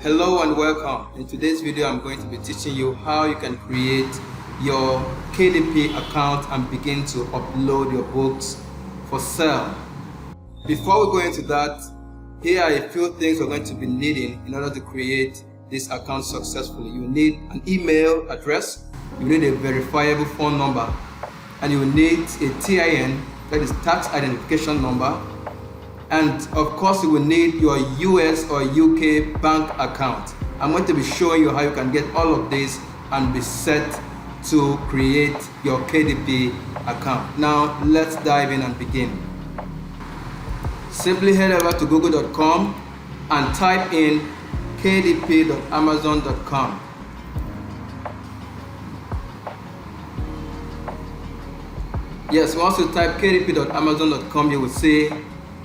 Hello and welcome. In today's video I'm going to be teaching you how you can create your KDP account and begin to upload your books for sale. Before we go into that, here are a few things we're going to be needing in order to create this account successfully. You need an email address, you need a verifiable phone number, and you need a TIN, that is tax identification number. And of course, you will need your US or UK bank account. I'm going to be showing you how you can get all of this and be set to create your KDP account. Now, let's dive in and begin. Simply head over to google.com and type in kdp.amazon.com. Yes, once you type kdp.amazon.com, you will see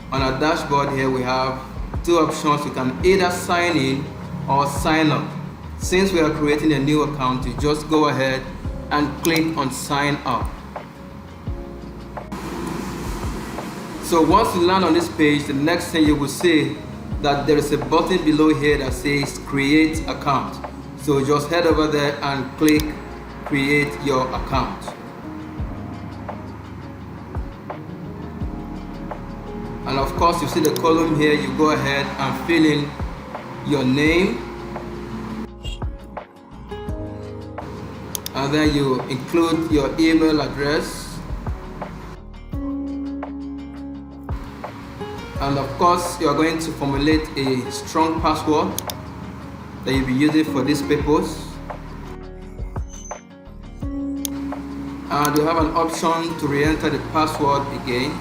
on our dashboard here we have two options. You can either sign in or sign up. Since we are creating a new account, you just go ahead and click on sign up. So once you land on this page, the next thing you will see that there is a button below here that says create account. So just head over there and click create your account. And of course, you see the column here, you go ahead and fill in your name. And then you include your email address. And of course, you are going to formulate a strong password that you'll be using for this purpose. And you have an option to re-enter the password again.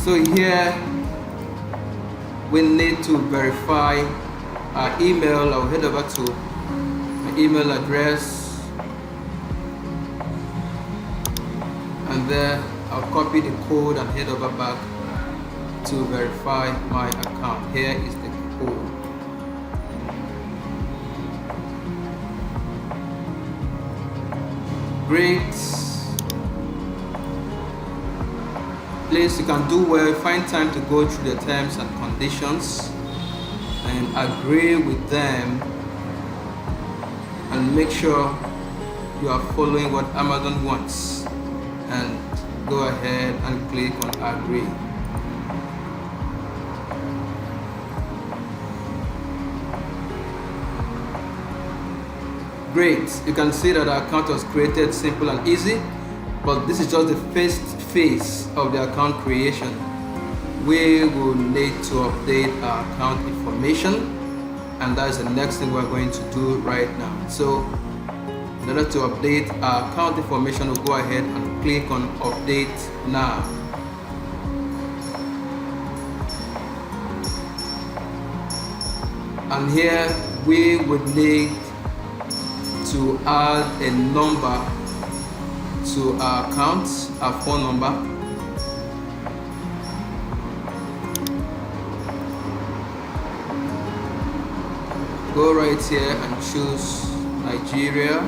So here we need to verify our email. I'll head over to my email address, and then I'll copy the code and head over back to verify my account. Here is the code. Great. Please, you can do well, find time to go through the terms and conditions and agree with them, and make sure you are following what Amazon wants, and go ahead and click on agree. Great, you can see that our account was created simple and easy, but this is just the first phase of the account creation. We will need to update our account information, and that's the next thing we're going to do right now. So in order to update our account information, we'll go ahead and click on update now. And here we would need to add a number to our account, our phone number. Go right here and choose Nigeria.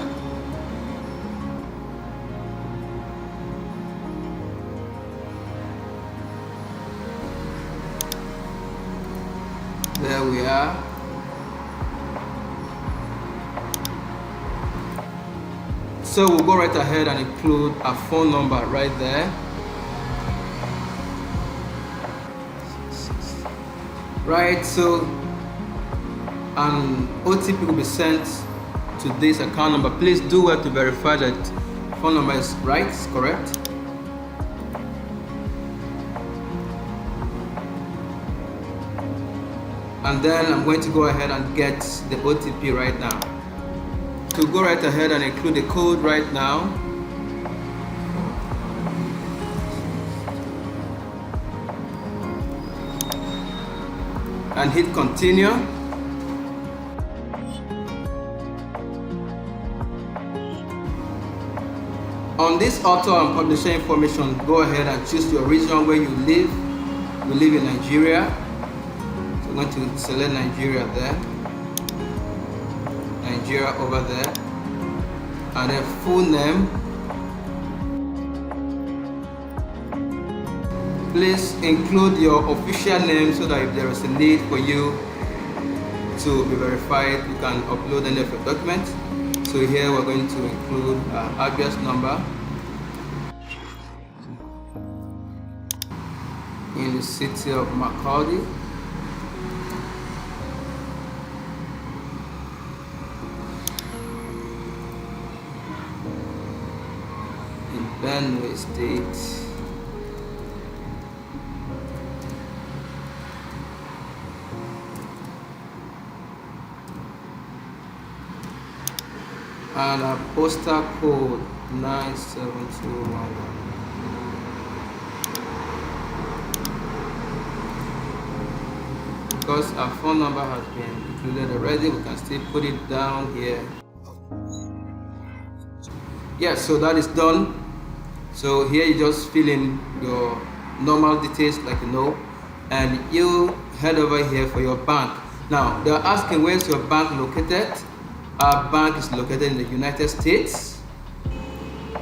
There we are. So we'll go right ahead and include our phone number right there. Right, so an OTP will be sent to this account number. Please do well to verify that phone number is right, correct. And then I'm going to go ahead and get the OTP right now. To go right ahead and include the code right now. And hit continue. On this author and publisher information, go ahead and choose your region where you live. We live in Nigeria. So I'm going to select Nigeria there. Nigeria over there. and then full name. Please include your official name so that if there is a need for you to be verified, you can upload any of your documents. So here we're going to include address number in the city of Macaulay. In Benue State. And a postal code 97211. Because our phone number has been included already, we can still put it down here. Yes, so that is done. So here you just fill in your normal details like you know, and you head over here for your bank. Now they're asking where's your bank located. Our bank is located in the United States.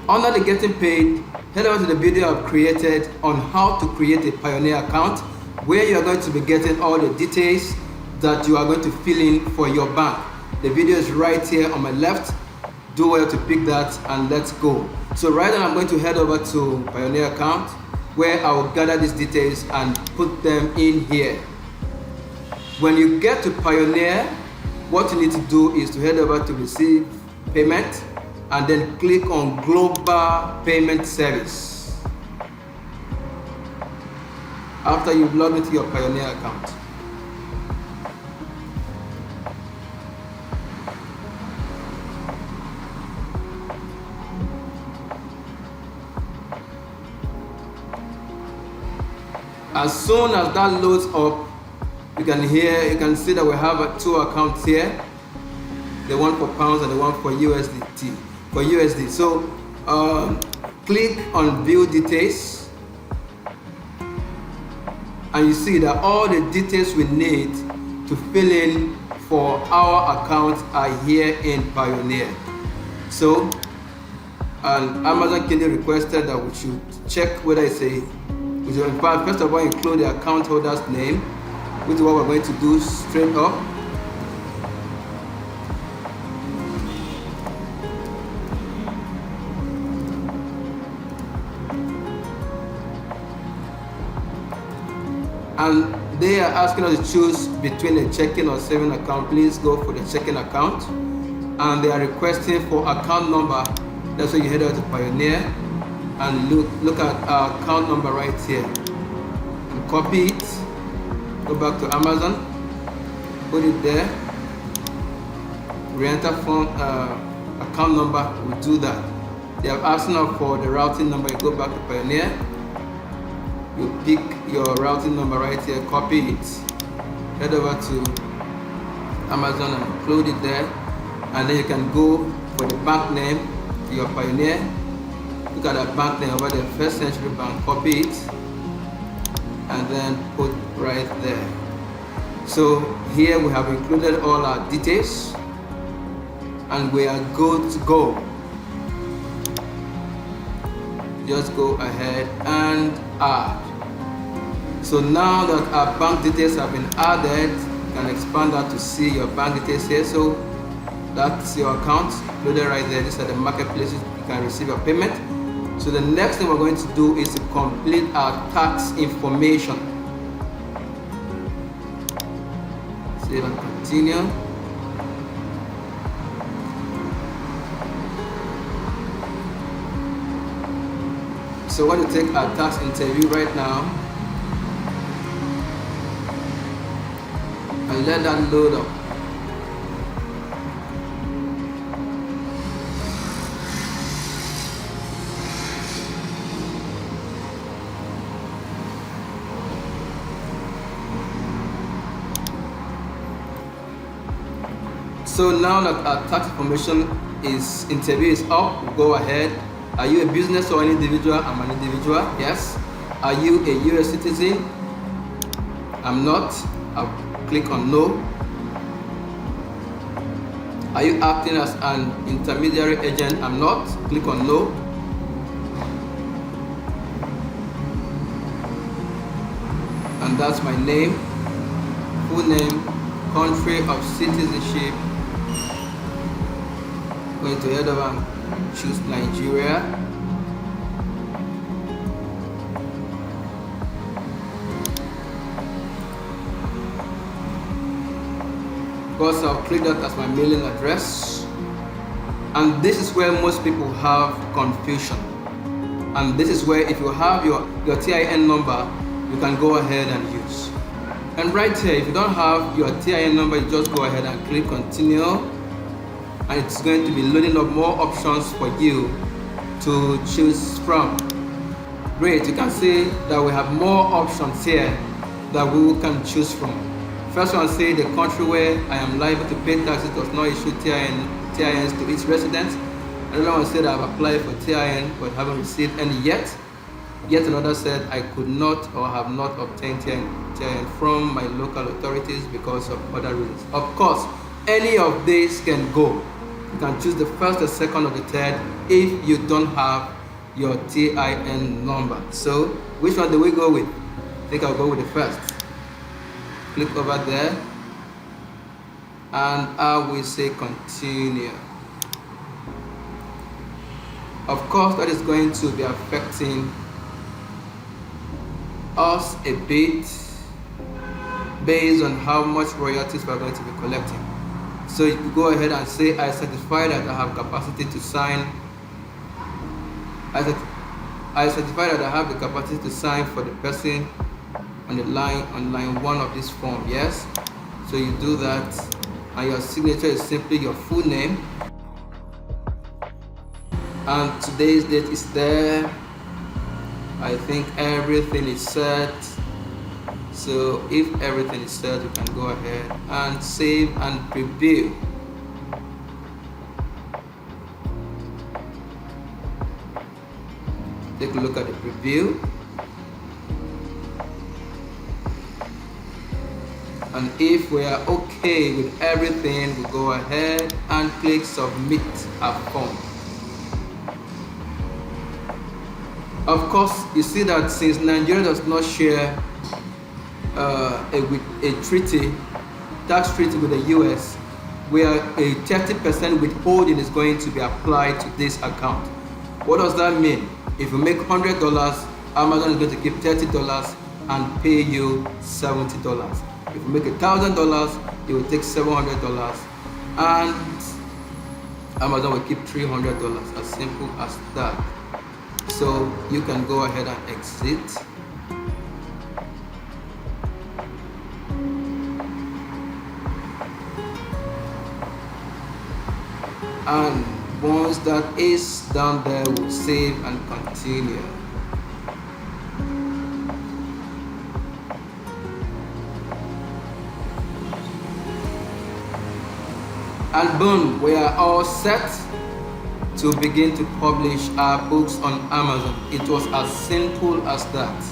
Under the getting paid, head over to the video I've created on how to create a Pioneer account, where you are going to be getting all the details that you are going to fill in for your bank. The video is right here on my left. Do well to pick that and let's go. So right now I'm going to head over to Pioneer account, where I will gather these details and put them in here. When you get to Pioneer, what you need to do is to head over to receive payment and then click on global payment service after you've logged into your Pioneer account. As soon as that loads up, you can see that we have two accounts here, the one for pounds and the one for USD. So click on view details, and you see that all the details we need to fill in for our account are here in Pioneer. So Amazon Kindle requested that we should check whether it's in fact, first of all, include the account holder's name, which is what we're going to do straight up. And they are asking us to choose between a checking or saving account. Please go for the checking account. And they are requesting for account number. That's why you head out to Pioneer and look at our account number right here. And copy it. Go back to Amazon, put it there, re-enter phone account number, we'll do that. They have asked now for the routing number. You go back to Pioneer, you pick your routing number right here, copy it, head over to Amazon and upload it there, and then you can go for the bank name to your Pioneer. Look at that bank name over there, First Century Bank, copy it, and then put right there. So here we have included all our details and we are good to go. Just go ahead and add. So now that our bank details have been added, you can expand that to see your bank details here. So that's your account loaded right there. These are the marketplaces you can receive your payment. So the next thing we're going to do is to complete our tax information. Save and continue. So we're going to take our tax interview right now and let that load up. So now that our tax information interview is up, we'll go ahead. Are you a business or an individual? I'm an individual, yes. Are you a US citizen? I'm not. I'll click on no. Are you acting as an intermediary agent? I'm not. Click on no. And that's my name, full name, country of citizenship. Going to head over and choose Nigeria. Of course, I'll click that as my mailing address. And this is where most people have confusion. And this is where if you have your TIN number, you can go ahead and use. And right here, if you don't have your TIN number, you just go ahead and click continue. And it's going to be loading up more options for you to choose from. Great, you can see that we have more options here that we can choose from. First one say the country where I am liable to pay taxes does not issue TINs to its residents. Another one said I've applied for TIN but haven't received any yet. Yet another said I could not or have not obtained TIN from my local authorities because of other reasons. Of course, any of these can go. You can choose the first, the second, or the third if you don't have your TIN number. So, which one do we go with? I think I'll go with the first. Click over there, and I will say continue. Of course, that is going to be affecting us a bit based on how much royalties we are going to be collecting. So you can go ahead and say I certify that I have capacity to sign. I certify that I have the capacity to sign for the person on line 1 of this form. Yes. So you do that, and your signature is simply your full name. And today's date is there. I think everything is set. So if everything is set, you can go ahead and save and preview. Take a look at the preview. And if we are okay with everything, we go ahead and click submit our form. Of course, you see that since Nigeria does not share a tax treaty with the US, where a 30% withholding is going to be applied to this account. What does that mean? If you make $100, Amazon is going to give $30 and pay you $70. If you make $1,000, it will take $700 and Amazon will keep $300. As simple as that. So you can go ahead and exit. And once that is down there, we'll save and continue. And boom, we are all set to begin to publish our books on Amazon. It was as simple as that.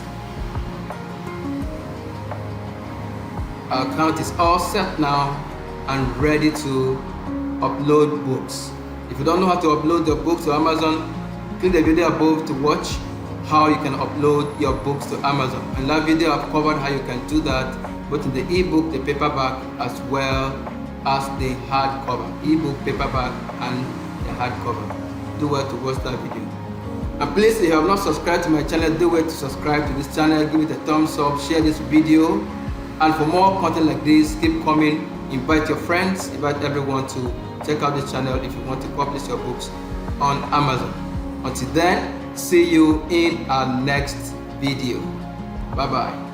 Our account is all set now and ready to upload books. If you don't know how to upload your book to Amazon, click the video above to watch how you can upload your books to Amazon. In that video, I've covered how you can do that, both in the ebook, the paperback, as well as the hardcover. Ebook, paperback, and the hardcover. Do well to watch that video. And please, if you have not subscribed to my channel, do well to subscribe to this channel, give it a thumbs up, share this video, and for more content like this, keep coming. Invite your friends, invite everyone to check out this channel if you want to publish your books on Amazon. Until then, see you in our next video. Bye bye.